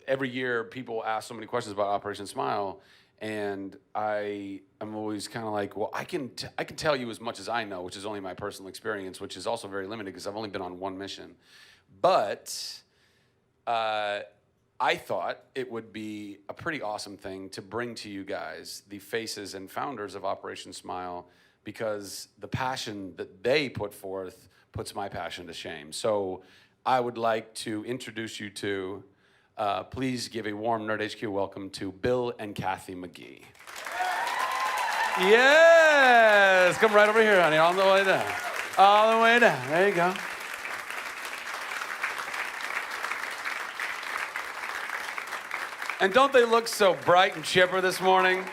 every year people ask so many questions about Operation Smile, and I'm always kind of like, well, I can tell you as much as I know, which is only my personal experience, which is also very limited because I've only been on one mission. But I thought it would be a pretty awesome thing to bring to you guys the faces and founders of Operation Smile, because the passion that they put forth puts my passion to shame. So I would like to introduce you to, please give a warm Nerd HQ welcome to Bill and Kathy McGee. Yes, come right over here, honey, all the way down. All the way down, there you go. And don't they look so bright and chipper this morning?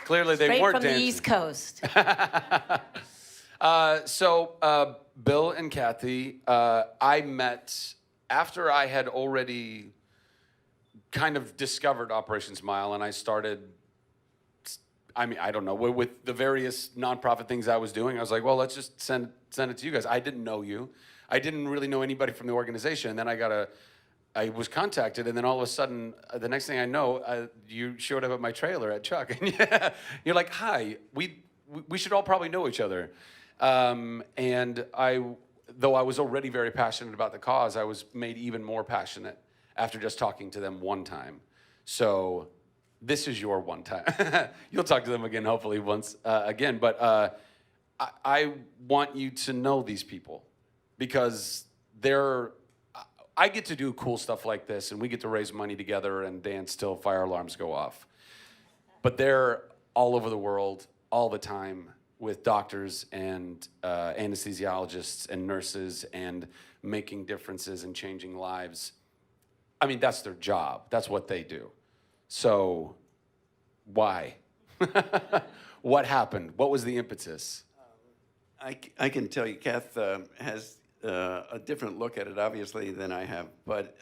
Clearly they weren't dancing. Straight from the East Coast. So Bill and Kathy, I met after I had already kind of discovered Operation Smile, and I started, I mean, I don't know, with the various nonprofit things I was doing, I was like, well, let's just send it to you guys. I didn't know you. I didn't really know anybody from the organization. And then I was contacted, and then all of a sudden, the next thing I know, you showed up at my trailer at Chuck, and you're like, "Hi, we should all probably know each other." And though I was already very passionate about the cause, I was made even more passionate after just talking to them one time. So this is your one time. You'll talk to them again, hopefully once again. But I want you to know these people because I get to do cool stuff like this, and we get to raise money together and dance till fire alarms go off. But they're all over the world, all the time, with doctors and anesthesiologists and nurses and making differences and changing lives. I mean, that's their job. That's what they do. So why? What happened? What was the impetus? I can tell you, Kath has a different look at it, obviously, than I have. But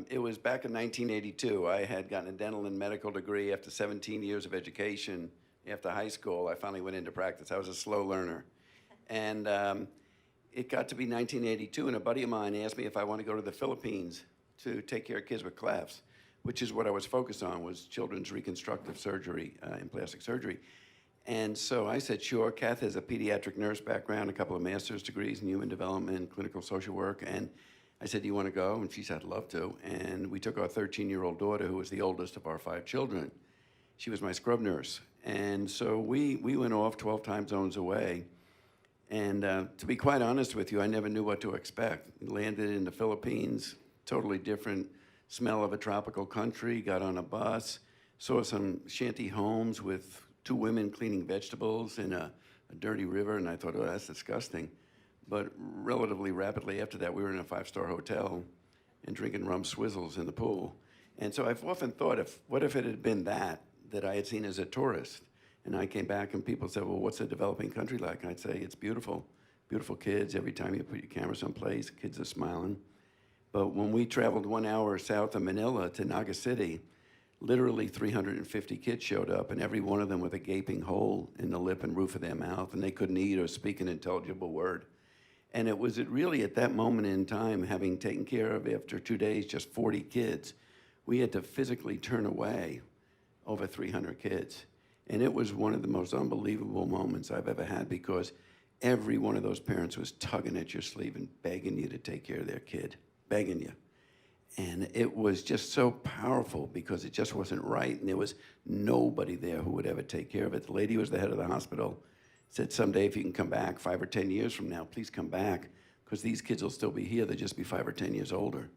it was back in 1982. I had gotten a dental and medical degree after 17 years of education. After high school, I finally went into practice. I was a slow learner. And it got to be 1982, and a buddy of mine asked me if I want to go to the Philippines to take care of kids with clefts, which is what I was focused on, was children's reconstructive surgery and plastic surgery. And so I said, sure. Kath has a pediatric nurse background, a couple of master's degrees in human development, clinical social work. And I said, do you want to go? And she said, I'd love to. And we took our 13-year-old daughter, who was the oldest of our 5 children. She was my scrub nurse. And so we went off 12 time zones away. And to be quite honest with you, I never knew what to expect. Landed in the Philippines, totally different smell of a tropical country, got on a bus, saw some shanty homes with 2 women cleaning vegetables in a dirty river, and I thought, oh, that's disgusting. But relatively rapidly after that, we were in a 5-star hotel and drinking rum swizzles in the pool. And so I've often thought, what if it had been that I had seen as a tourist? And I came back and people said, well, what's a developing country like? I'd say, it's beautiful. Beautiful kids. Every time you put your camera someplace, kids are smiling. But when we traveled 1 hour south of Manila to Naga City, literally 350 kids showed up, and every one of them with a gaping hole in the lip and roof of their mouth, and they couldn't eat or speak an intelligible word. And it was really at that moment in time, having taken care of, after 2 days, just 40 kids, we had to physically turn away over 300 kids. And it was one of the most unbelievable moments I've ever had, because every one of those parents was tugging at your sleeve and begging you to take care of their kid, begging you. And it was just so powerful because it just wasn't right, and there was nobody there who would ever take care of it. The lady who was the head of the hospital said, someday if you can come back 5 or 10 years from now, please come back, because these kids will still be here. They'll just be 5 or 10 years older.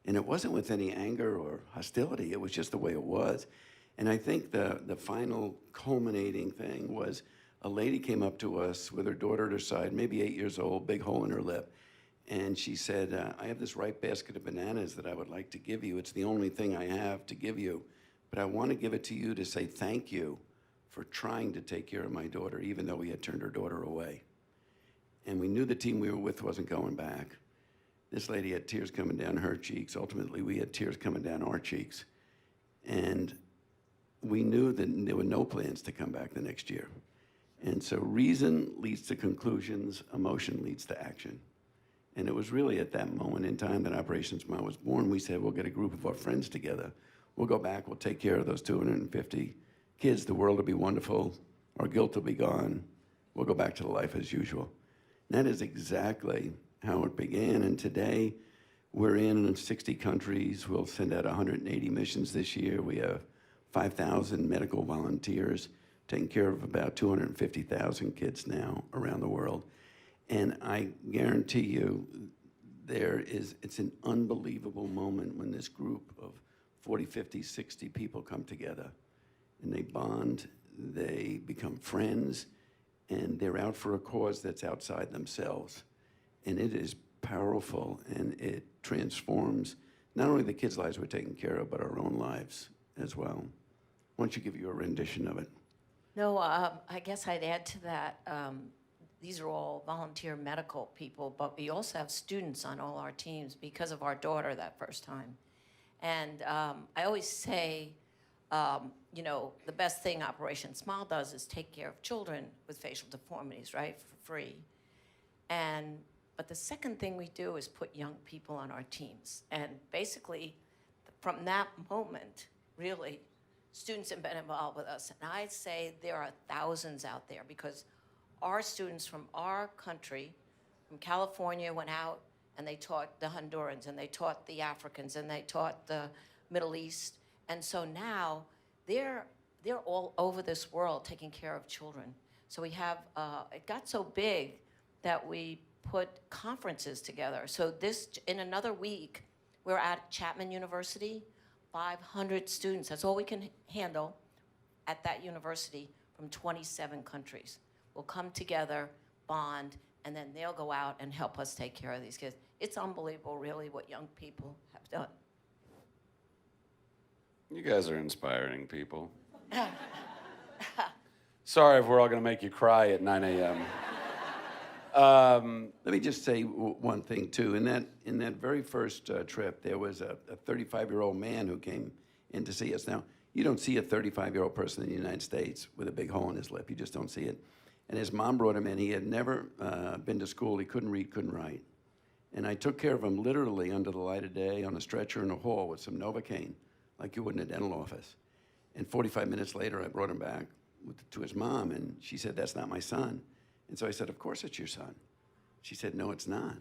And it wasn't with any anger or hostility. It was just the way it was. And I think the final culminating thing was a lady came up to us with her daughter at her side, maybe 8 years old, big hole in her lip. And she said, I have this ripe basket of bananas that I would like to give you. It's the only thing I have to give you. But I want to give it to you to say thank you for trying to take care of my daughter, even though we had turned her daughter away. And we knew the team we were with wasn't going back. This lady had tears coming down her cheeks. Ultimately, we had tears coming down our cheeks. And we knew that there were no plans to come back the next year. And so reason leads to conclusions, emotion leads to action. And it was really at that moment in time that Operation Smile was born. We said, we'll get a group of our friends together. We'll go back, we'll take care of those 250 kids. The world will be wonderful. Our guilt will be gone. We'll go back to life as usual. And that is exactly how it began. And today, we're in 60 countries. We'll send out 180 missions this year. We have 5,000 medical volunteers taking care of about 250,000 kids now around the world. And I guarantee you, it's an unbelievable moment when this group of 40, 50, 60 people come together and they bond, they become friends, and they're out for a cause that's outside themselves. And it is powerful, and it transforms not only the kids' lives we're taking care of, but our own lives as well. Why don't you give you a rendition of it? No, I guess I'd add to that. These are all volunteer medical people, but we also have students on all our teams because of our daughter that first time. And I always say, the best thing Operation Smile does is take care of children with facial deformities, right, for free. But the second thing we do is put young people on our teams. And basically, from that moment, really, students have been involved with us. And I'd say there are thousands out there because our students from our country, from California, went out and they taught the Hondurans and they taught the Africans and they taught the Middle East. And so now they're all over this world taking care of children. So we have, it got so big that we put conferences together. So in another week, we're at Chapman University, 500 students. That's all we can handle at that university from 27 countries. We'll come together, bond, and then they'll go out and help us take care of these kids. It's unbelievable, really, what young people have done. You guys are inspiring people. Sorry if we're all going to make you cry at 9 a.m. Let me just say one thing, too. In that very first trip, there was a 35-year-old man who came in to see us. Now, you don't see a 35-year-old person in the United States with a big hole in his lip. You just don't see it. And his mom brought him in. He had never been to school. He couldn't read, couldn't write. And I took care of him literally under the light of day on a stretcher in a hall with some Novocaine, like you would in a dental office. And 45 minutes later, I brought him back to his mom, and she said, "That's not my son." And so I said, "Of course it's your son." She said, "No, it's not."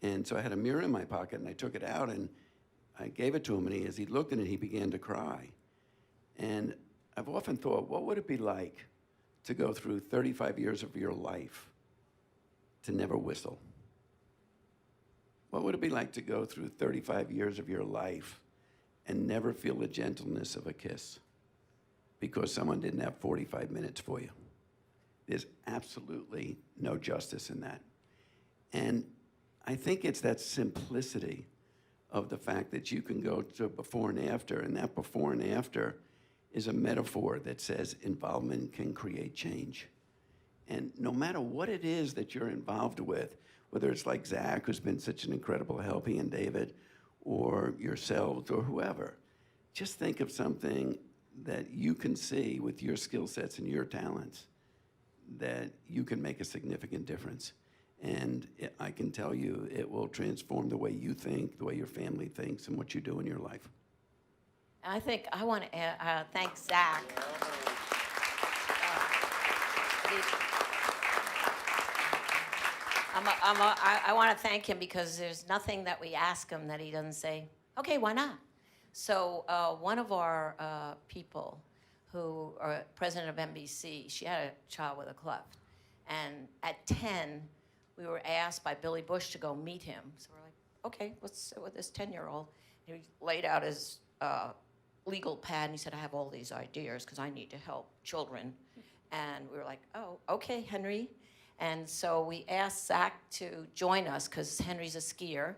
And so I had a mirror in my pocket, and I took it out, and I gave it to him, and as he looked at it, he began to cry. And I've often thought, what would it be like to go through 35 years of your life to never whistle? What would it be like to go through 35 years of your life and never feel the gentleness of a kiss because someone didn't have 45 minutes for you? There's absolutely no justice in that. And I think it's that simplicity of the fact that you can go to before and after, and that before and after is a metaphor that says involvement can create change. And no matter what it is that you're involved with, whether it's like Zach, who's been such an incredible help, he and David, or yourselves, or whoever, just think of something that you can see with your skill sets and your talents that you can make a significant difference. And I can tell you, it will transform the way you think, the way your family thinks, and what you do in your life. I think I want to thank Zach. I want to thank him because there's nothing that we ask him that he doesn't say, okay, why not? So one of our people who are president of NBC, she had a child with a cleft. And at 10, we were asked by Billy Bush to go meet him. So we're like, okay, let's sit with this 10-year-old. He laid out his legal pad, and he said, I have all these ideas because I need to help children. And we were like, oh, okay, Henry. And so we asked Zach to join us because Henry's a skier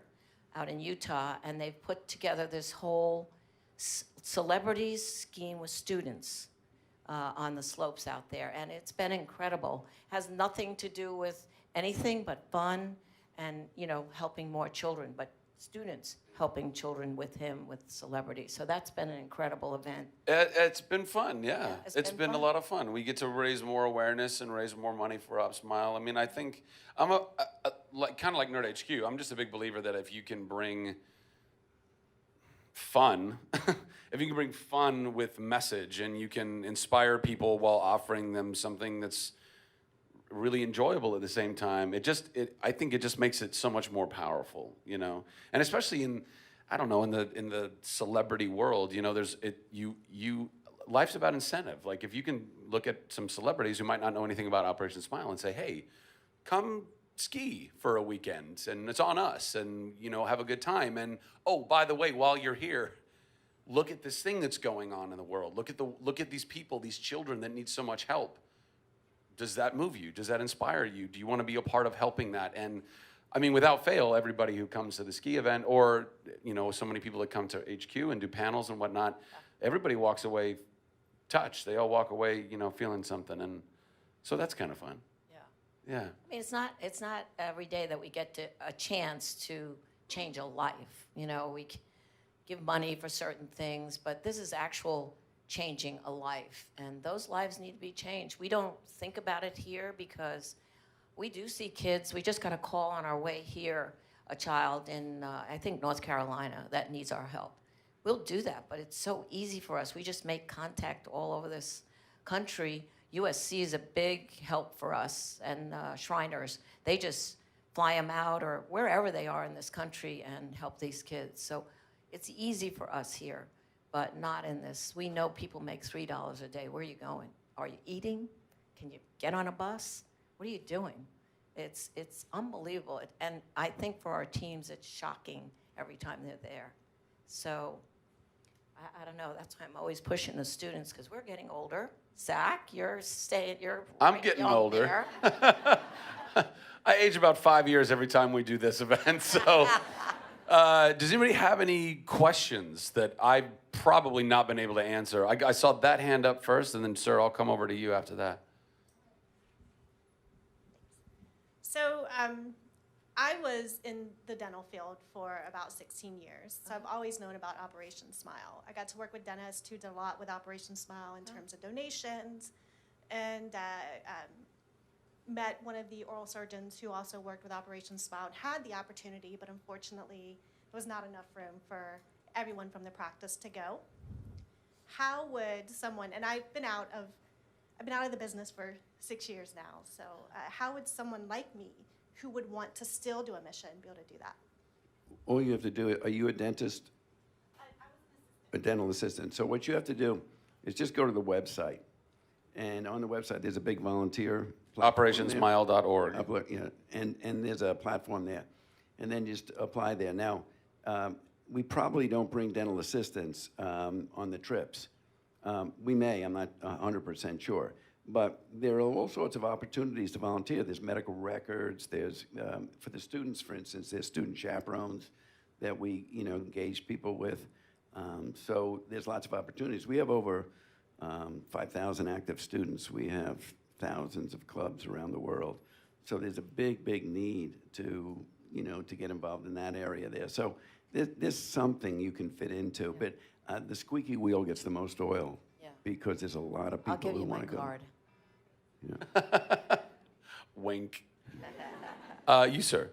out in Utah, and they've put together this whole celebrities skiing with students on the slopes out there. And it's been incredible. Has nothing to do with anything but fun and, helping more children. But students helping children with him, with celebrities. So that's been an incredible event. It's been fun, yeah. it's It's been been a fun. lot of fun. We get to raise more awareness and raise more money for Op Smile. I mean, I think I'm like kind of like Nerd HQ. I'm just a big believer that if you can bring fun, if you can bring fun with message and you can inspire people while offering them something that's really enjoyable at the same time, I think it just makes it so much more powerful, you know. And especially I don't know, in the celebrity world, you know, life's about incentive. Like if you can look at some celebrities who might not know anything about Operation Smile and say, hey, come ski for a weekend and it's on us, and you know, have a good time. And oh, by the way, while you're here, look at this thing that's going on in the world. Look at these people, these children that need so much help. Does that move you? Does that inspire you? Do you want to be a part of helping that? And I mean, without fail, everybody who comes to the ski event, or you know, so many people that come to HQ and do panels and whatnot, everybody walks away touched. They all walk away, you know, feeling something, and so that's kind of fun. Yeah. I mean, it's not every day that we get a chance to change a life. You know, we give money for certain things, but this is actual changing a life, and those lives need to be changed. We don't think about it here because we do see kids. We just got a call on our way here, a child in, I think, North Carolina that needs our help. We'll do that, but it's so easy for us. We just make contact all over this country. USC is a big help for us, and Shriners. They just fly them out or wherever they are in this country and help these kids. So it's easy for us here, but not in this. We know people make $3 a day. Where are you going? Are you eating? Can you get on a bus? What are you doing? It's unbelievable. And I think for our teams, it's shocking every time they're there. So I don't know. That's why I'm always pushing the students, because we're getting older. Zach, I'm right getting young older. there. I age about 5 years every time we do this event. So, does anybody have any questions that I've probably not been able to answer? I saw that hand up first, and then, sir, I'll come over to you after that. So I was in the dental field for about 16 years, so I've always known about Operation Smile. I got to work with dentists who did a lot with Operation Smile in terms of donations, and met one of the oral surgeons who also worked with Operation Smile and had the opportunity, but unfortunately there was not enough room for everyone from the practice to go. How would someone, and I've been out of the business for 6 years now, so how would someone like me who would want to still do a mission be able to do that? All you have to do, are you a dentist? A dental assistant. So what you have to do is just go to the website. And on the website, there's a big volunteer platform there. OperationsSmile.org. Yeah, and there's a platform there. And then just apply there. Now, we probably don't bring dental assistants on the trips. We may, I'm not 100% sure. But there are all sorts of opportunities to volunteer. There's medical records. There's, for the students, for instance, there's student chaperones that we, engage people with. So there's lots of opportunities. We have over 5,000 active students. We have thousands of clubs around the world. So there's a big, big need to, to get involved in that area there. So there's something you can fit into. Yeah. But the squeaky wheel gets the most oil. Yeah. Because there's a lot of I'll people give who you my want to go. card. Wink. You, sir.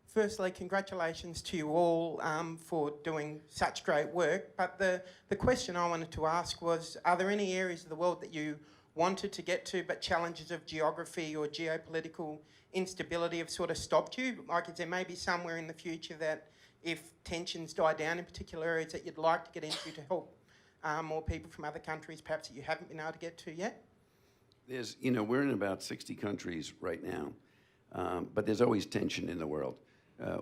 Firstly, congratulations to you all for doing such great work. But the question I wanted to ask was, are there any areas of the world that you wanted to get to, but challenges of geography or geopolitical instability have sort of stopped you? Like, is there maybe somewhere in the future that if tensions die down in particular areas that you'd like to get into to help more people from other countries, perhaps that you haven't been able to get to yet? There's, we're in about 60 countries right now, but there's always tension in the world.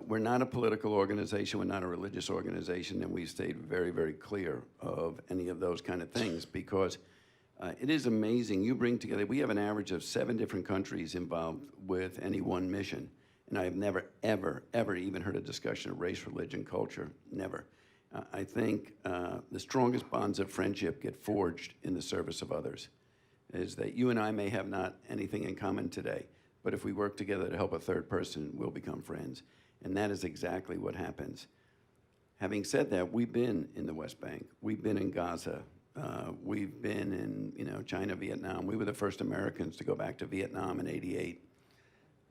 We're not a political organization, we're not a religious organization, and we stayed very, very clear of any of those kind of things because it is amazing. You bring together, we have an average of 7 different countries involved with any one mission, and I have never, ever, ever even heard a discussion of race, religion, culture, never. I think the strongest bonds of friendship get forged in the service of others. Is that you and I may have not anything in common today, but if we work together to help a third person, we'll become friends. And that is exactly what happens. Having said that, we've been in the West Bank. We've been in Gaza. We've been in China, Vietnam. We were the first Americans to go back to Vietnam in '88.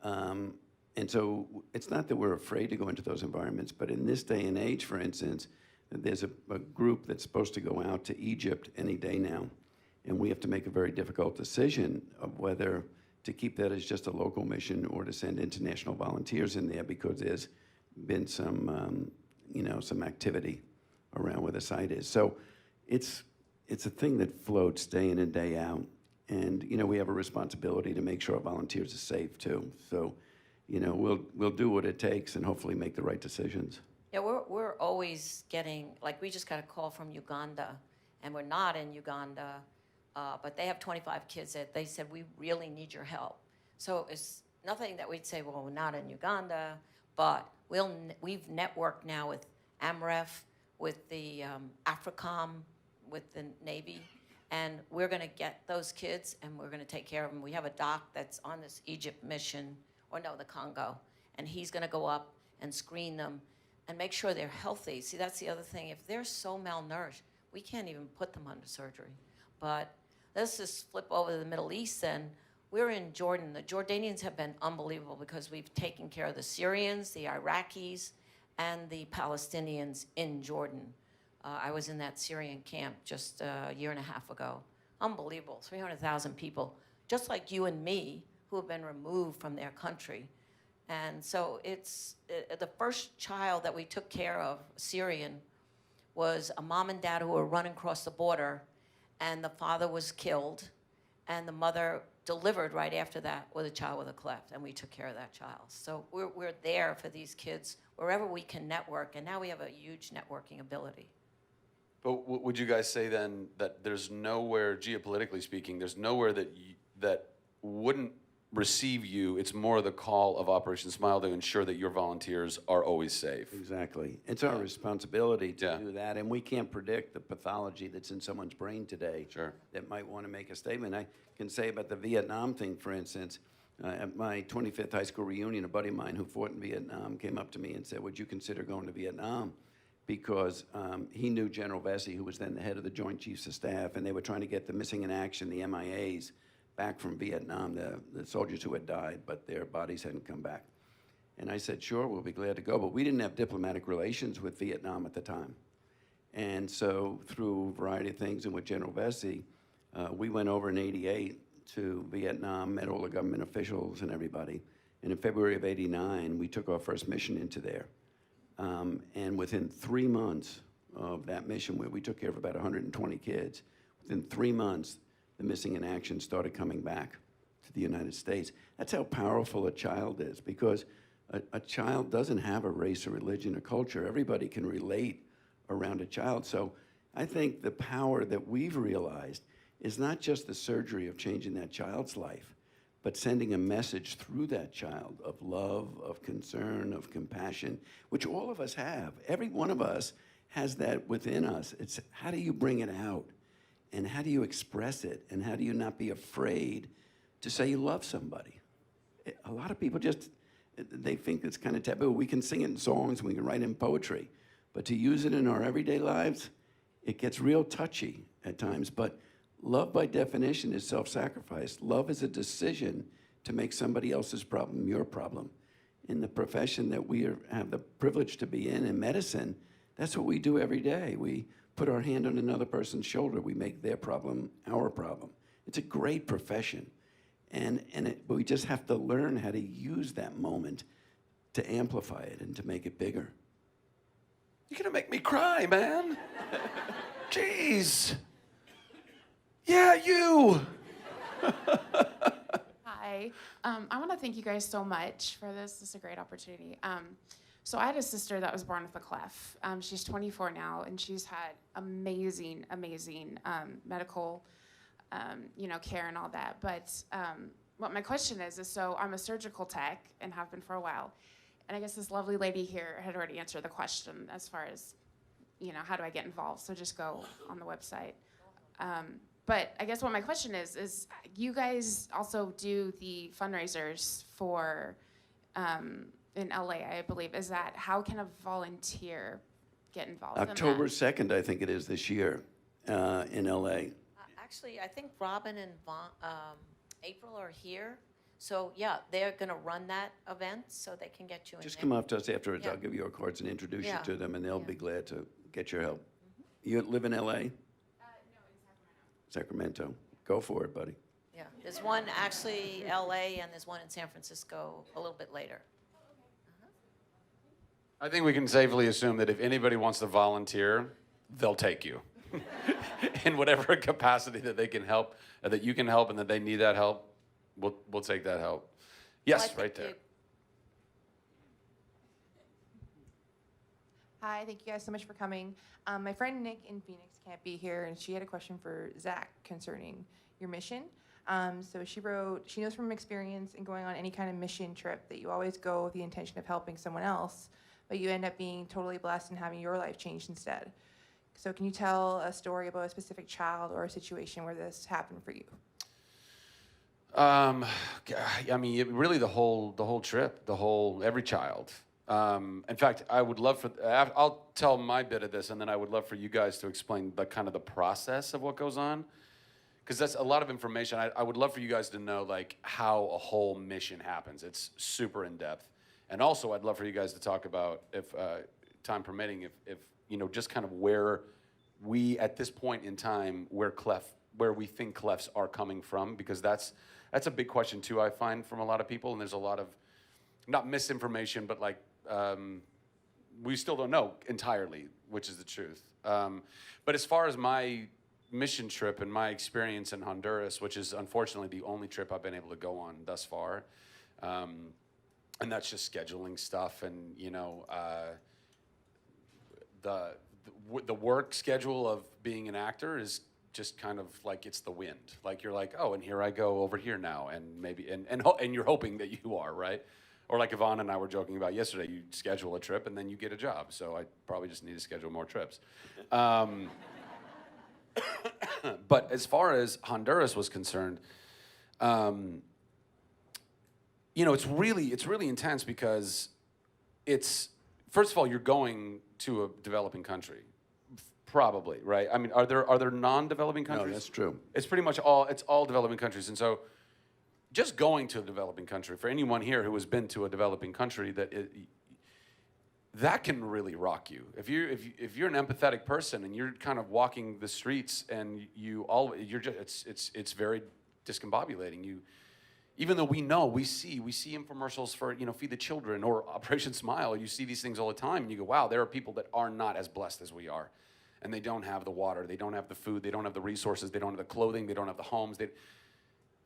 And so it's not that we're afraid to go into those environments, but in this day and age, for instance, there's a group that's supposed to go out to Egypt any day now. And we have to make a very difficult decision of whether to keep that as just a local mission or to send international volunteers in there, because there's been some activity around where the site is. So it's a thing that floats day in and day out. And, we have a responsibility to make sure our volunteers are safe too. So, we'll do what it takes and hopefully make the right decisions. Yeah, we're always getting, like, we just got a call from Uganda, and we're not in Uganda, but they have 25 kids that they said, we really need your help. So it's nothing that we'd say, well, we're not in Uganda, but we've networked now with AMREF, with the AFRICOM, with the Navy, and we're going to get those kids and we're going to take care of them. We have a doc that's on this Egypt mission, or no, the Congo, and he's going to go up and screen them and make sure they're healthy. See, that's the other thing. If they're so malnourished, we can't even put them under surgery. But let's just flip over to the Middle East then. We're in Jordan. The Jordanians have been unbelievable because we've taken care of the Syrians, the Iraqis, and the Palestinians in Jordan. I was in that Syrian camp just a year and a half ago. Unbelievable, 300,000 people, just like you and me, who have been removed from their country. And so it's the first child that we took care of, Syrian, was a mom and dad who were running across the border, and the father was killed, and the mother delivered right after that with a child with a cleft, and we took care of that child. So we're there for these kids wherever we can network, and now we have a huge networking ability. But would you guys say then that there's nowhere, geopolitically speaking, there's nowhere that wouldn't receive you? It's more the call of Operation Smile to ensure that your volunteers are always safe. Exactly. It's our responsibility to Yeah. do that, and we can't predict the pathology that's in someone's brain today Sure. that might want to make a statement. I can say about the Vietnam thing, for instance, at my 25th high school reunion, a buddy of mine who fought in Vietnam came up to me and said, would you consider going to Vietnam? Because he knew General Vesey, who was then the head of the Joint Chiefs of Staff, and they were trying to get the missing in action, the MIAs, back from Vietnam, the soldiers who had died, but their bodies hadn't come back. And I said, sure, we'll be glad to go. But we didn't have diplomatic relations with Vietnam at the time. And so through a variety of things and with General Vesey, we went over in '88 to Vietnam, met all the government officials and everybody. And in February of '89, we took our first mission into there. And within 3 months of that mission, where we took care of about 120 kids, within 3 months, the missing in action started coming back to the United States. That's how powerful a child is, because a child doesn't have a race or religion or culture. Everybody can relate around a child. So I think the power that we've realized is not just the surgery of changing that child's life, but sending a message through that child of love, of concern, of compassion, which all of us have. Every one of us has that within us. It's how do you bring it out? And how do you express it? And how do you not be afraid to say you love somebody? A lot of people they think it's kind of taboo. We can sing it in songs, we can write it in poetry, but to use it in our everyday lives, it gets real touchy at times. But love, by definition, is self-sacrifice. Love is a decision to make somebody else's problem your problem. In the profession that we have the privilege to be in medicine, that's what we do every day. We put our hand on another person's shoulder. We make their problem our problem. It's a great profession. But we just have to learn how to use that moment to amplify it and to make it bigger. You're gonna make me cry, man. Jeez. Yeah, you. Hi. I want to thank you guys so much for this. This is a great opportunity. So I had a sister that was born with a cleft. She's 24 now, and she's had amazing medical, care and all that. But what my question is so I'm a surgical tech and have been for a while. And I guess this lovely lady here had already answered the question as far as, how do I get involved? So just go on the website. But I guess what my question is you guys also do the fundraisers for, in LA, I believe. Is that, how can a volunteer get involved October in 2nd, I think it is this year, in LA. Actually, I think Robin and April are here. So, yeah, they're going to run that event so they can get you in Just there. come up to us afterwards. Yeah. I'll give you our cards and introduce Yeah. you to them, and they'll be Yeah. glad to get your help. You live in LA? No, in Sacramento. Go for it, buddy. Yeah, there's one actually LA and there's one in San Francisco a little bit later. I think we can safely assume that if anybody wants to volunteer, they'll take you in whatever capacity that they can help, that you can help, and that they need that help. We'll take that help. Yes, Well, I think right there. Hi, thank you guys so much for coming. My friend Nick in Phoenix can't be here, and she had a question for Zach concerning your mission. So she wrote, she knows from experience in going on any kind of mission trip that you always go with the intention of helping someone else, but you end up being totally blessed and having your life changed instead. So can you tell a story about a specific child or a situation where this happened for you? I mean, really the whole trip, every child. In fact, I would love for, I'll tell my bit of this, and then I would love for you guys to explain the kind of the process of what goes on. Because that's a lot of information. I would love for you guys to know like how a whole mission happens. It's super in depth. And also I'd love for you guys to talk about, if time permitting, if you know, just kind of where we, at this point in time, where we think clefs are coming from, because that's a big question too, I find, from a lot of people. And there's a lot of, not misinformation, but like, we still don't know entirely, which is the truth. But as far as my mission trip and my experience in Honduras, which is unfortunately the only trip I've been able to go on thus far, and that's just scheduling stuff, and you know, the work schedule of being an actor is just kind of like it's the wind. Like you're like, oh, and here I go over here now, and maybe and you're hoping that you are right. Or like Yvonne and I were joking about yesterday, you schedule a trip and then you get a job. So I probably just need to schedule more trips. But as far as Honduras was concerned, you know, it's really intense because it's, first of all, you're going to a developing country, probably, right? I mean, are there non-developing countries? No, that's true. It's pretty much it's all developing countries, and so just going to a developing country, for anyone here who has been to a developing country, that can really rock you. If you're an empathetic person and you're kind of walking the streets and it's very discombobulating. Even though we see infomercials for, you know, Feed the Children or Operation Smile, you see these things all the time and you go, wow, there are people that are not as blessed as we are. And they don't have the water, they don't have the food, they don't have the resources, they don't have the clothing, they don't have the homes.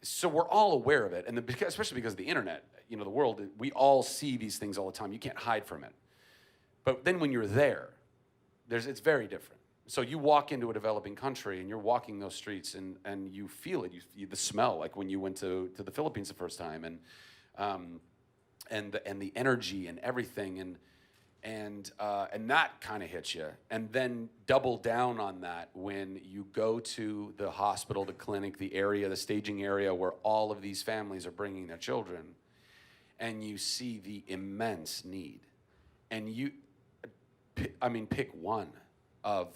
So we're all aware of it, and especially because of the internet, you know, the world, we all see these things all the time. You can't hide from it. But then when you're there, it's very different. So you walk into a developing country and you're walking those streets and you feel it, the smell, like when you went to the Philippines the first time, and the energy and everything, and that kind of hits you. And then double down on that when you go to the hospital, the clinic, the area, the staging area where all of these families are bringing their children, and you see the immense need. And pick one of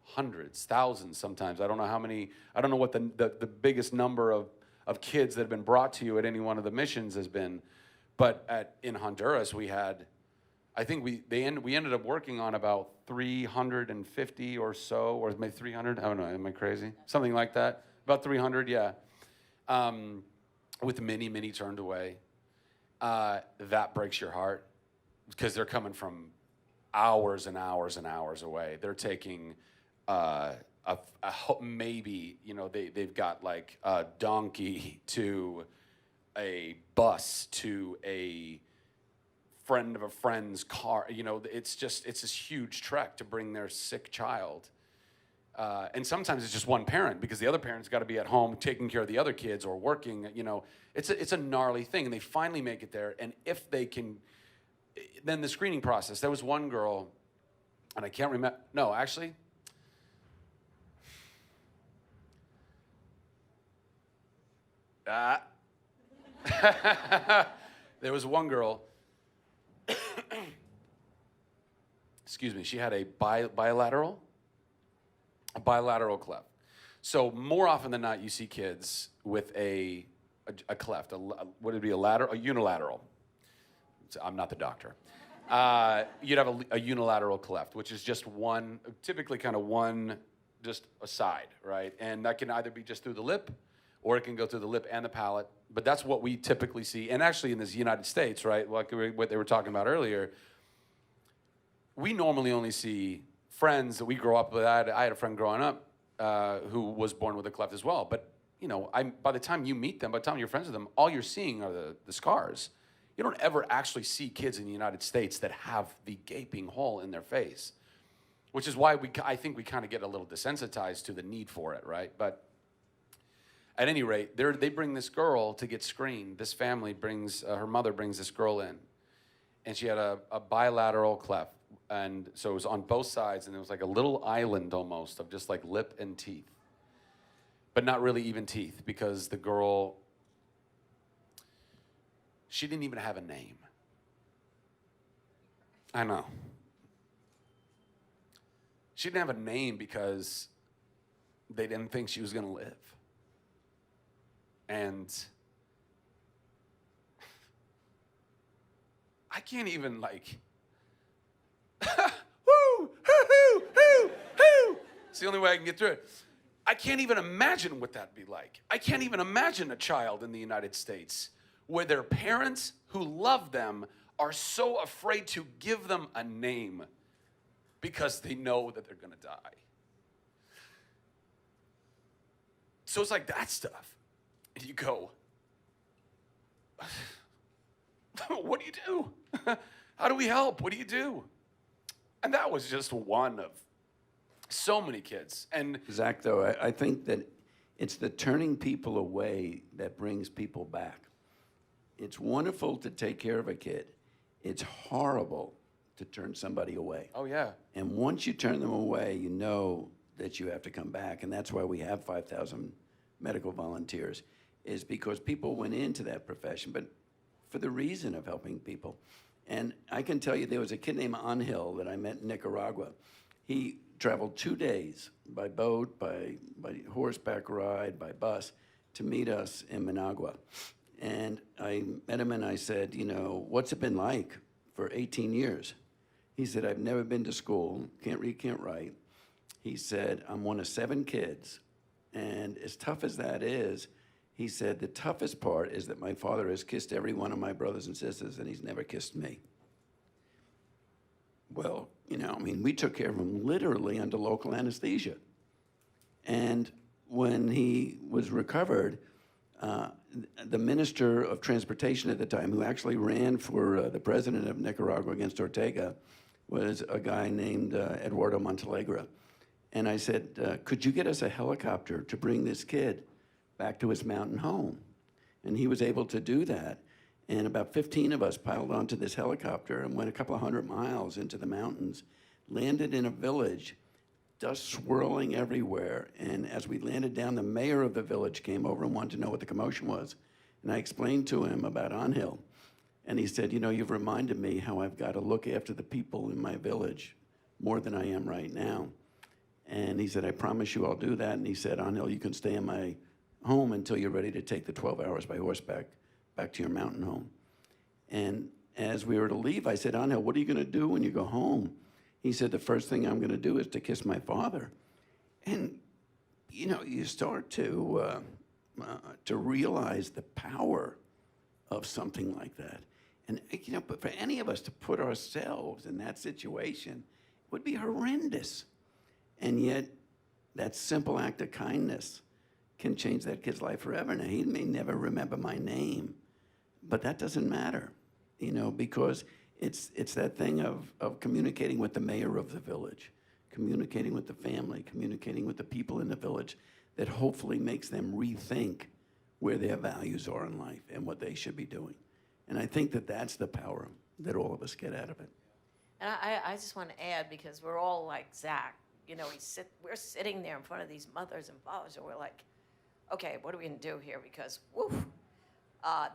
hundreds, thousands sometimes. I don't know how many, I don't know what the biggest number of kids that have been brought to you at any one of the missions has been, but in Honduras we had, I think we ended up working on about 350 or so, or maybe 300. I don't know. Am I crazy? Something like that. About 300, yeah. With many turned away. That breaks your heart because they're coming from hours and hours and hours away. They're taking maybe, you know, they've got like a donkey to a bus to a friend of a friend's car. You know, it's this huge trek to bring their sick child. And sometimes it's just one parent because the other parent's got to be at home taking care of the other kids or working. You know, it's a gnarly thing. And they finally make it there. And if they can, then the screening process. There was one girl, and I can't remember. No, actually. There was one girl. she had a bilateral cleft. So more often than not, you see kids with a cleft. What would it be? A unilateral. So I'm not the doctor. You'd have a unilateral cleft, which is just one, typically kind of one, just a side, right? And that can either be just through the lip, or it can go through the lip and the palate. But that's what we typically see. And actually in this United States, right, like what they were talking about earlier, we normally only see friends that we grow up with. I had a friend growing up who was born with a cleft as well. But, you know, by the time you meet them, by the time you're friends with them, all you're seeing are the scars. You don't ever actually see kids in the United States that have the gaping hole in their face, which is why I think we kind of get a little desensitized to the need for it, right? But at any rate, they bring this girl to get screened. This family brings, her mother brings this girl in, and she had a bilateral cleft. And so it was on both sides, and it was like a little island almost of just like lip and teeth, but not really even teeth, because the girl, she didn't even have a name. I know. She didn't have a name because they didn't think she was going to live. And I can't even like, woo, hoo, hoo, hoo. It's the only way I can get through it. I can't even imagine what that'd be like. I can't even imagine a child in the United States where their parents who love them are so afraid to give them a name because they know that they're gonna die. So it's like that stuff. And you go, what do you do? How do we help? What do you do? And that was just one of so many kids. And Zach, though, I think that it's the turning people away that brings people back. It's wonderful to take care of a kid. It's horrible to turn somebody away. oh yeah, And once you turn them away, you know that you have to come back. And that's why we have 5,000 medical volunteers, is because people went into that profession, but for the reason of helping people. And I can tell you, there was a kid named Angel that I met in Nicaragua. He traveled 2 days by boat, by horseback ride, by bus to meet us in Managua. And I met him and I said, you know, what's it been like for 18 years? He said, I've never been to school, can't read, can't write. He said, I'm one of 7 kids. And as tough as that is, he said, the toughest part is that my father has kissed every one of my brothers and sisters and he's never kissed me. Well, you know, I mean, we took care of him literally under local anesthesia. And when he was recovered, the Minister of Transportation at the time, who actually ran for the president of Nicaragua against Ortega, was a guy named Eduardo Montalegre. And I said, could you get us a helicopter to bring this kid back to his mountain home? And he was able to do that. And about 15 of us piled onto this helicopter and went a couple of 100 miles into the mountains, landed in a village, dust swirling everywhere. And as we landed down, the mayor of the village came over and wanted to know what the commotion was. And I explained to him about Angel. And he said, you know, you've reminded me how I've got to look after the people in my village more than I am right now. And he said, I promise you I'll do that. And he said, Angel, you can stay in my home until you're ready to take the 12 hours by horseback back to your mountain home. And as we were to leave, I said, Angel, what are you going to do when you go home? He said, the first thing I'm going to do is to kiss my father. And, you know, you start to realize the power of something like that. And, you know, but for any of us to put ourselves in that situation would be horrendous. And yet, that simple act of kindness can change that kid's life forever. Now, he may never remember my name, but that doesn't matter, you know, because it's that thing of communicating with the mayor of the village, communicating with the family, communicating with the people in the village, that hopefully makes them rethink where their values are in life and what they should be doing. And I think that that's the power that all of us get out of it. And I just want to add, because we're all like Zach, you know, we're sitting there in front of these mothers and fathers, and we're like, okay, what are we going to do here? Because, woof,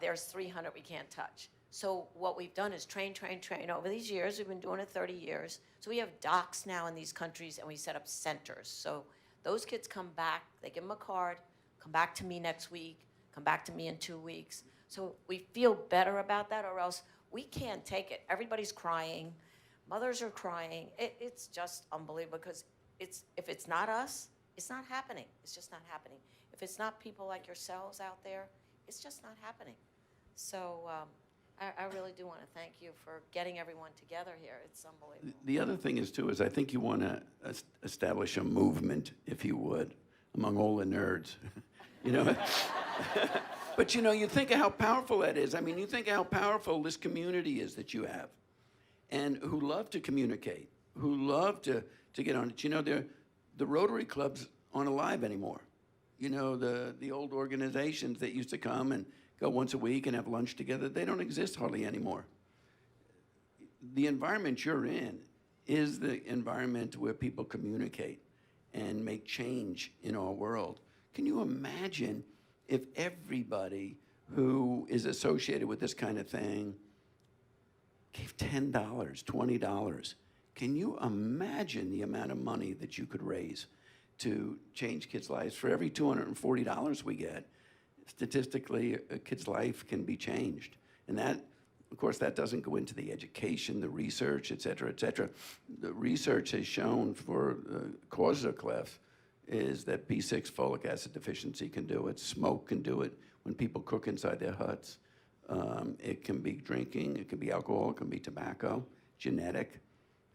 there's 300 we can't touch. So what we've done is train, train, train. Over these years, we've been doing it 30 years. So we have docs now in these countries, and we set up centers. So those kids come back, they give them a card, come back to me next week, come back to me in 2 weeks. So we feel better about that, or else we can't take it. Everybody's crying. Mothers are crying. It's just unbelievable because if it's not us, it's not happening. It's just not happening. If it's not people like yourselves out there, it's just not happening. So I really do want to thank you for getting everyone together here. It's unbelievable. The other thing is, too, is I think you want to establish a movement, if you would, among all the nerds. You know? But, you know, you think of how powerful that is. I mean, you think of how powerful this community is that you have, and who love to communicate, who love to get on it. You know, the Rotary clubs aren't alive anymore. You know, the old organizations that used to come and go once a week and have lunch together, they don't exist hardly anymore. The environment you're in is the environment where people communicate and make change in our world. Can you imagine if everybody who is associated with this kind of thing gave $10, $20? Can you imagine the amount of money that you could raise to change kids' lives? For every $240 we get, statistically, a kid's life can be changed. And that, of course, that doesn't go into the education, the research, et cetera, et cetera. The research has shown for causes of clefts is that B6 folic acid deficiency can do it, smoke can do it when people cook inside their huts. It can be drinking, it can be alcohol, it can be tobacco, genetic.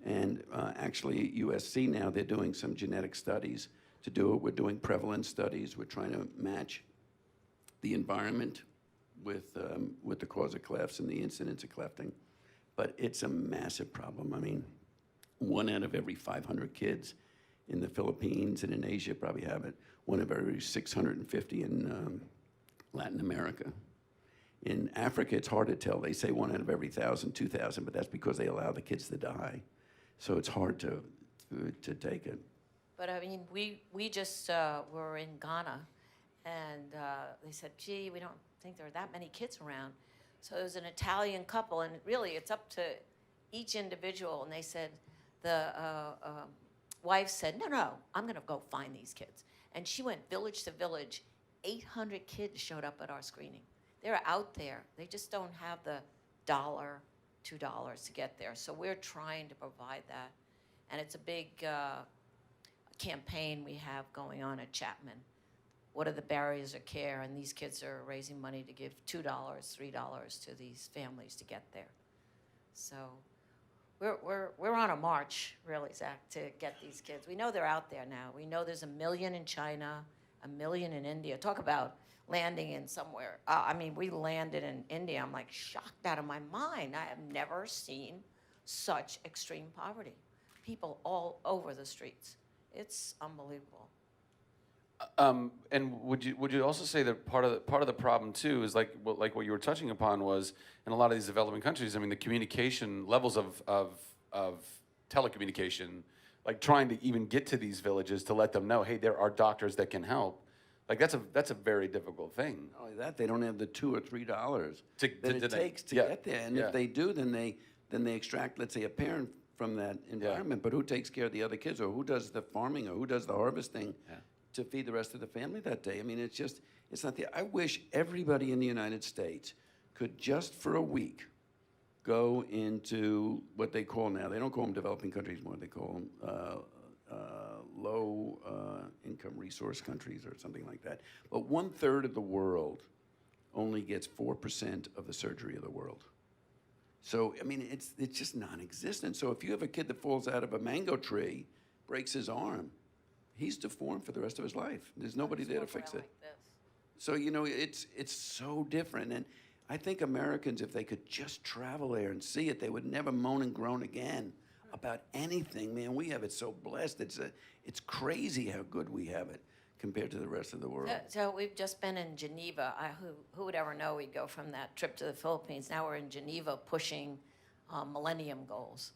And actually, USC now, they're doing some genetic studies to do it. We're doing prevalence studies. We're trying to match the environment with the cause of clefts and the incidence of clefting. But it's a massive problem. I mean, 1 out of every 500 kids in the Philippines and in Asia probably have it. 1 of every 650 in Latin America. In Africa, it's hard to tell. They say 1 out of every 1,000, 2,000, but that's because they allow the kids to die. So it's hard to take it. But I mean, we just were in Ghana, and they said, gee, we don't think there are that many kids around. So there was an Italian couple, and really it's up to each individual. And they said, the wife said, no, I'm going to go find these kids. And she went village to village. 800 kids showed up at our screening. They're out there. They just don't have the $1, $2 to get there. So we're trying to provide that. And it's a big campaign we have going on at Chapman. What are the barriers of care? And these kids are raising money to give $2, $3 to these families to get there. So we're on a march, really, Zach, to get these kids. We know they're out there now. We know there's 1 million in China, 1 million in India. Talk about landing in somewhere. I mean, we landed in India. I'm like shocked out of my mind. I have never seen such extreme poverty. People all over the streets. It's unbelievable. And would you also say that part of the problem too is like what you were touching upon was in a lot of these developing countries. I mean, the communication levels of telecommunication, like trying to even get to these villages to let them know, hey, there are doctors that can help. Like that's a very difficult thing. Not only that, they don't have the $2 or $3 To it takes to get there. And if they do, then they extract, let's say, a parent from that environment. But who takes care of the other kids, or who does the farming, or who does the harvesting to feed the rest of the family that day? I mean, it's not the. I wish everybody in the United States could just for a week go into what they call now. They don't call them developing countries anymore. They call them low income resource countries or something like that. But 1/3 of the world only gets 4% of the surgery of the world. So, I mean, it's just non-existent. So if you have a kid that falls out of a mango tree, breaks his arm, he's deformed for the rest of his life. There's nobody there to fix it. Like this. So, you know, it's so different. And I think Americans, if they could just travel there and see it, they would never moan and groan again about anything. Man, we have it so blessed. It's crazy how good we have it compared to the rest of the world. So we've just been in Geneva. Who would ever know we'd go from that trip to the Philippines? Now we're in Geneva pushing Millennium Goals.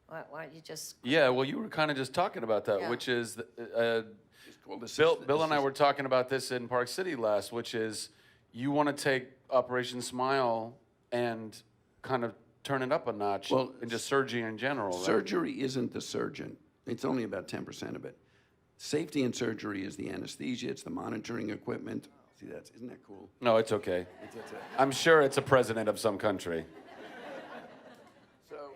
Why don't you just... Yeah, well, you were kind of just talking about that, which is, Bill and I were talking about this in Park City last, which is you want to take Operation Smile and kind of turn it up a notch Well, into surgery in general, right? Surgery isn't the surgeon. It's only about 10% of it. Safety in surgery is the anesthesia, it's the monitoring equipment. See, isn't that cool? No, it's okay. I'm sure it's a president of some country. So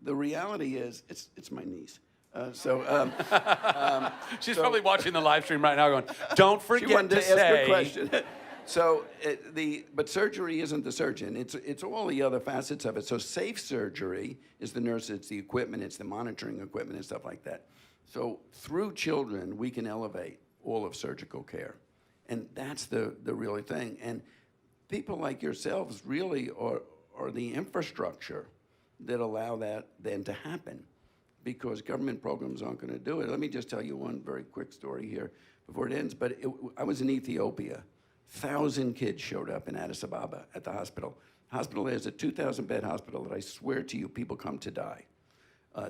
the reality is, it's my niece. She's probably watching the live stream right now going, don't She forget wanted to to ask say. a question. But surgery isn't the surgeon. It's all the other facets of it. So safe surgery is the nurse, it's the equipment, it's the monitoring equipment and stuff like that. So through children, we can elevate all of surgical care. And that's the really thing. And people like yourselves really are the infrastructure that allow that then to happen, because government programs aren't going to do it. Let me just tell you one very quick story here before it ends. But I was in Ethiopia. 1,000 kids showed up in Addis Ababa at the hospital. Hospital is a 2,000-bed hospital that I swear to you, people come to die.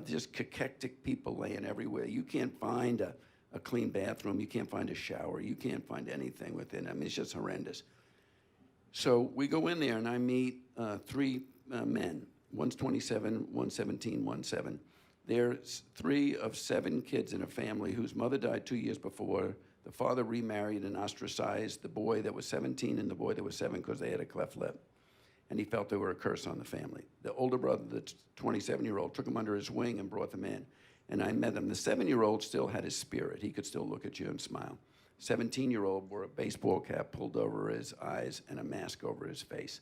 Just cachectic people laying everywhere. You can't find a clean bathroom. You can't find a shower. You can't find anything within. I mean, it's just horrendous. So we go in there, and I meet three men. One's 27, one's 17, one's 7. There's 3 of 7 kids in a family whose mother died 2 years before. The father remarried and ostracized the boy that was 17 and the boy that was 7 because they had a cleft lip. And he felt they were a curse on the family. The older brother, the 27-year-old, took him under his wing and brought them in. And I met him. The 7-year-old still had his spirit. He could still look at you and smile. 17-year-old wore a baseball cap pulled over his eyes and a mask over his face.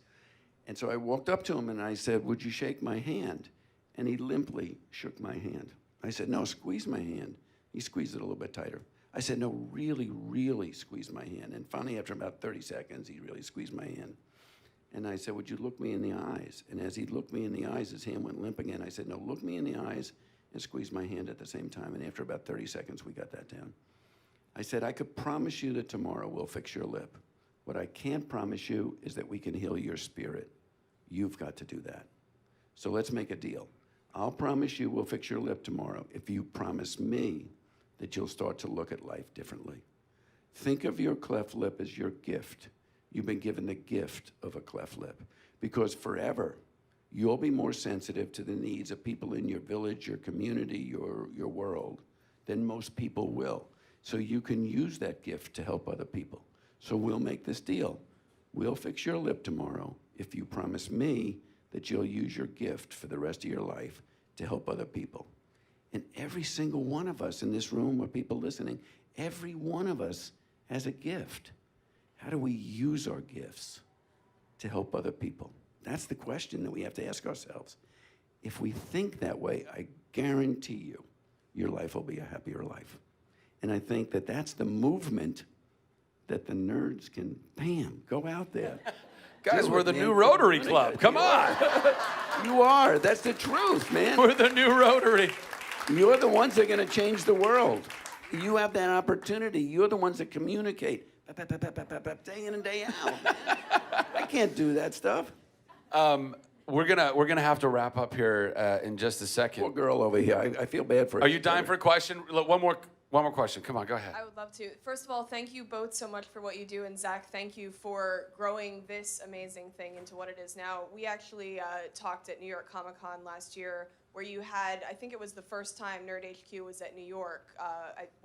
And so I walked up to him and I said, "Would you shake my hand?" And he limply shook my hand. I said, "No, squeeze my hand." He squeezed it a little bit tighter. I said, "No, really, really squeeze my hand." And finally, after about 30 seconds, he really squeezed my hand. And I said, "Would you look me in the eyes?" And as he looked me in the eyes, his hand went limp again. I said, "No, look me in the eyes and squeeze my hand at the same time." And after about 30 seconds, we got that down. I said, "I could promise you that tomorrow we'll fix your lip. What I can't promise you is that we can heal your spirit. You've got to do that. So let's make a deal. I'll promise you we'll fix your lip tomorrow if you promise me that you'll start to look at life differently. Think of your cleft lip as your gift. You've been given the gift of a cleft lip, because forever you'll be more sensitive to the needs of people in your village, your community, your world than most people will. So you can use that gift to help other people. So we'll make this deal. We'll fix your lip tomorrow if you promise me that you'll use your gift for the rest of your life to help other people." And every single one of us in this room, or people listening, every one of us has a gift. How do we use our gifts to help other people? That's the question that we have to ask ourselves. If we think that way, I guarantee you, your life will be a happier life. And I think that that's the movement that the nerds can, bam, go out there. Guys, Do we're it, the man. new Rotary Really Club. good. Come on. You are. That's the truth, man. We're the new Rotary. You're the ones that are going to change the world. You have that opportunity. You're the ones that communicate day in and day out. I can't do that stuff. We're gonna have to wrap up here in just a second. Poor girl over here. I feel bad for her. Are you dying for a question? Look, one more question. Come on, go ahead. I would love to. First of all, thank you both so much for what you do. And Zach, thank you for growing this amazing thing into what it is now. We actually talked at New York Comic Con last year, where you had, I think it was the first time Nerd HQ was at New York.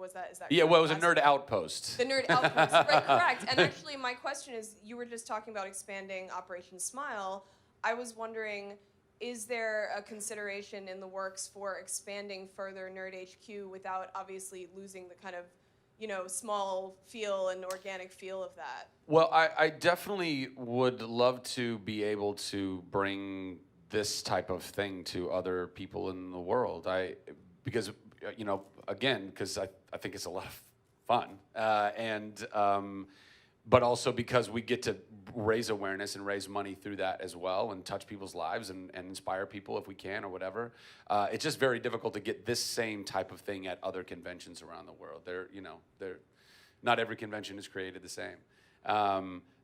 Is that Yeah, well, it was a correct? nerd outpost. The Nerd Outpost, right, correct. And actually, my question is, you were just talking about expanding Operation Smile. I was wondering, is there a consideration in the works for expanding further Nerd HQ without obviously losing the kind of, small feel and organic feel of that? Well, I definitely would love to be able to bring this type of thing to other people in the world. Because I think it's a lot of fun, but also because we get to raise awareness and raise money through that as well, and touch people's lives and inspire people if we can, or whatever. It's just very difficult to get this same type of thing at other conventions around the world. Not every convention is created the same.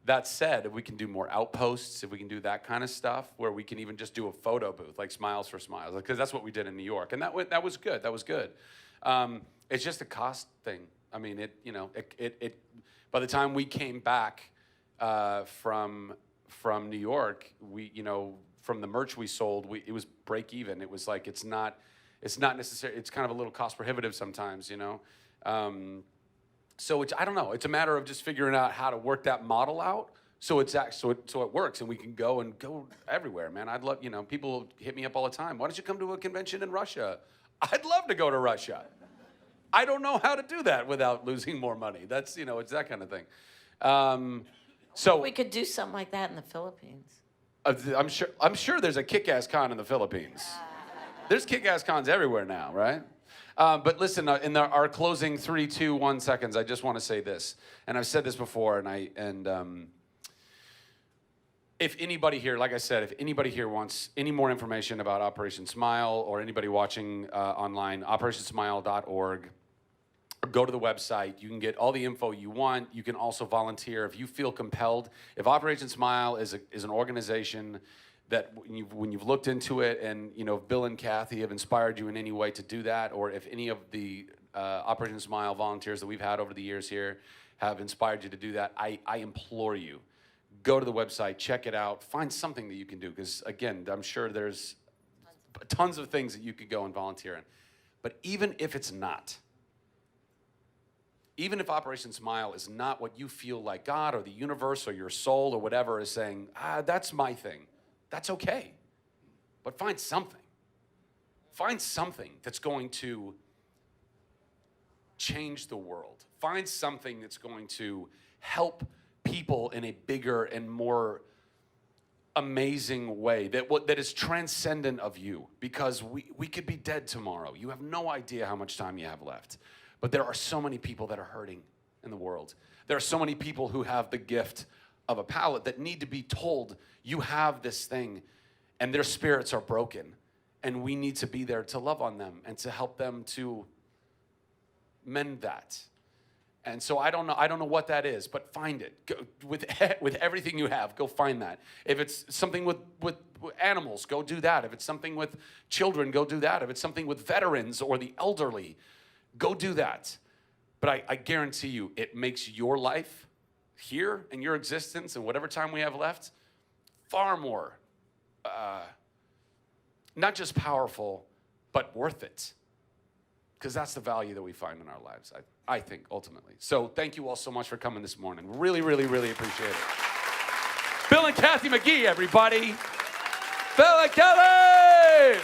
That said, if we can do more outposts, if we can do that kind of stuff, where we can even just do a photo booth, like Smiles for Smiles, because that's what we did in New York, and that was good. That was good. It's just a cost thing. I mean, by the time we came back from from New York, from the merch we sold, it was break even. It was like, it's not necessary. It's kind of a little cost prohibitive sometimes, So I don't know. It's a matter of just figuring out how to work that model out. So it works, and we can go everywhere, man. I'd love, people hit me up all the time. Why don't you come to a convention in Russia? I'd love to go to Russia. I don't know how to do that without losing more money. That's, it's that kind of thing. So We could do something like that in the Philippines. I'm sure there's a kick-ass con in the Philippines. There's kick-ass cons everywhere now, right? But listen, in our closing 3, 2, 1 seconds, I just want to say this, and I've said this before, if anybody here, like I said, if anybody here wants any more information about Operation Smile, or anybody watching online, operationsmile.org, or go to the website. You can get all the info you want. You can also volunteer if you feel compelled. If Operation Smile is an organization that when you've looked into it, and if Bill and Kathy have inspired you in any way to do that, or if any of the Operation Smile volunteers that we've had over the years here have inspired you to do that, I implore you, go to the website, check it out, find something that you can do, because again, I'm sure there's tons of things that you could go and volunteer in. But even if it's not, even if Operation Smile is not what you feel like God or the universe or your soul or whatever is saying, that's my thing, that's okay. But find something. Find something that's going to change the world. Find something that's going to help people in a bigger and more amazing way that is transcendent of you, because we could be dead tomorrow. You have no idea how much time you have left. But there are so many people that are hurting in the world. There are so many people who have the gift of a palate that need to be told, you have this thing, and their spirits are broken, and we need to be there to love on them and to help them to mend that. And so I don't know what that is, but find it. Go, with everything you have, go find that. If it's something with animals, go do that. If it's something with children, go do that. If it's something with veterans or the elderly, go do that. But I guarantee you, it makes your life here and your existence and whatever time we have left far more, not just powerful, but worth it. Because that's the value that we find in our lives, I think, ultimately. So thank you all so much for coming this morning. Really, really, really appreciate it. Bill and Kathy McGee, everybody. Bill and Kelly!